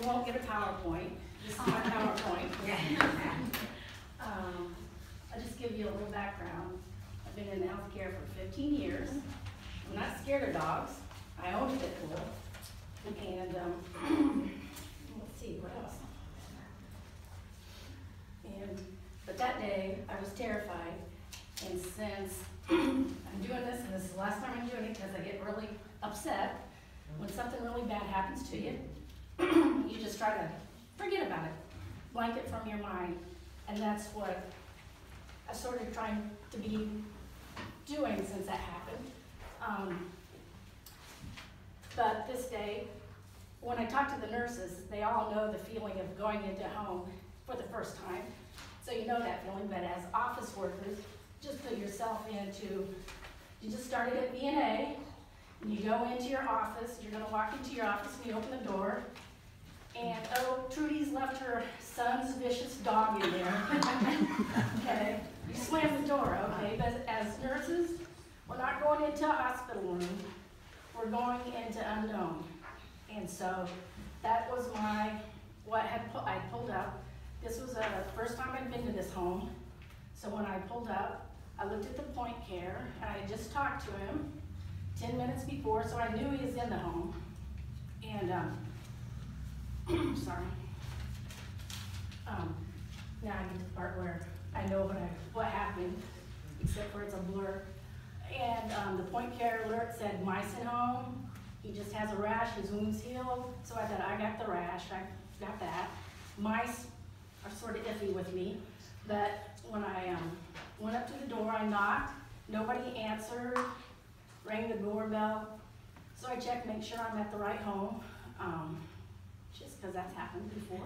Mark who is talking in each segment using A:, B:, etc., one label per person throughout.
A: You won't get a PowerPoint. This is my PowerPoint. I'll just give you a little background. I've been in healthcare for 15 years. I'm not scared of dogs. I own a pit bull. And let's see, what else? But that day, I was terrified. And since I'm doing this, and this is the last time I'm doing it because I get really upset when something really bad happens to you, you just try to forget about it, blank it from your mind. And that's what I sort of trying to be doing since that happened. But this day, when I talk to the nurses, they all know the feeling of going into home for the first time. So you know that feeling, but as office workers, just put yourself into, you just started at B&A, and you go into your office, you're gonna walk into your office and you open the door, and oh, Trudy's left her son's vicious dog in there. Okay, you slam the door, okay, but as nurses, we're not going into a hospital room, we're going into unknown. And so that was what I pulled up. This was the first time I'd been to this home. So when I pulled up, I looked at the point care, and I had just talked to him 10 minutes before, so I knew he was in the home. And, sorry. Now I get to the part where I know what happened, except for it's a blur. And the point care alert said mice at home. He just has a rash, his wound's healed. So I thought, I got the rash, I got that. Mice are sort of iffy with me, but when I went up to the door, I knocked, nobody answered, rang the doorbell. So I checked, make sure I'm at the right home, just because that's happened before.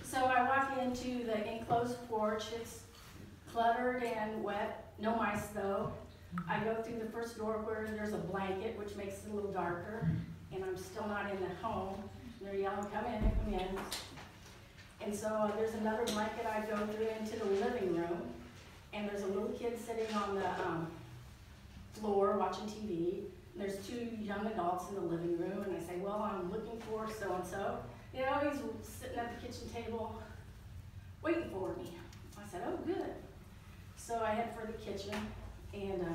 A: So I walk into the enclosed porch. It's cluttered and wet, no mice though. I go through the first door where there's a blanket, which makes it a little darker, and I'm still not in the home. They're yelling, come in, come in. And so there's another blanket. I go through into the living room, and there's a little kid sitting on the floor watching TV. And there's two young adults in the living room, and I say, well, I'm looking for so-and-so. You know, he's sitting at the kitchen table waiting for me. I said, oh, good. So I head for the kitchen, and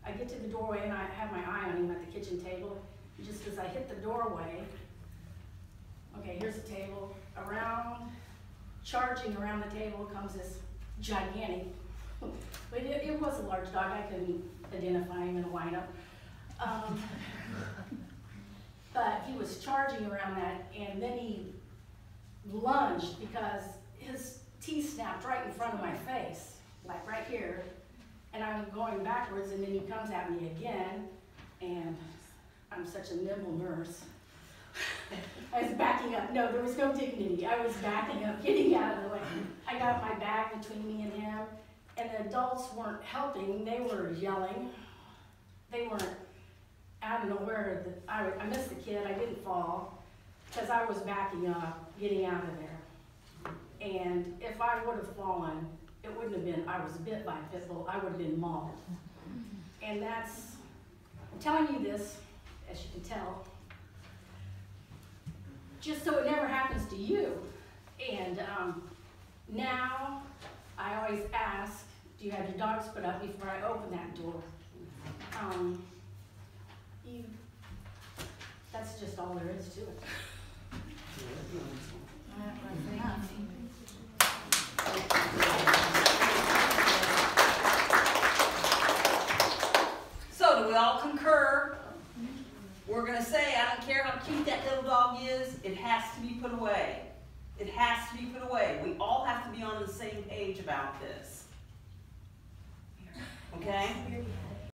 A: I get to the doorway, and I have my eye on him at the kitchen table. Just as I hit the doorway, okay, here's the table. Charging around the table comes this gigantic, but it was a large dog. I couldn't identify him in a lineup. But he was charging around that, and then he lunged because his teeth snapped right in front of my face, like right here. And I'm going backwards, and then he comes at me again, and I'm such a nimble nurse. I was backing up. No, there was no dignity. I was backing up, getting out of the way. I got my bag between me and him, and the adults weren't helping. They were yelling. They weren't, I don't know where, I missed the kid. I didn't fall because I was backing up, getting out of there. And if I would have fallen, it wouldn't have been, I was bit by a pit bull, I would have been mauled. And that's, I'm telling you this, as you can tell, just so it never happens to you. And now, I always ask, do you have your dogs put up before I open that door? That's just all there is to it.
B: So do we all concur? We're going to say, I don't care how cute that little dog is, it has to be put away. It has to be put away. We all have to be on the same page about this. Okay?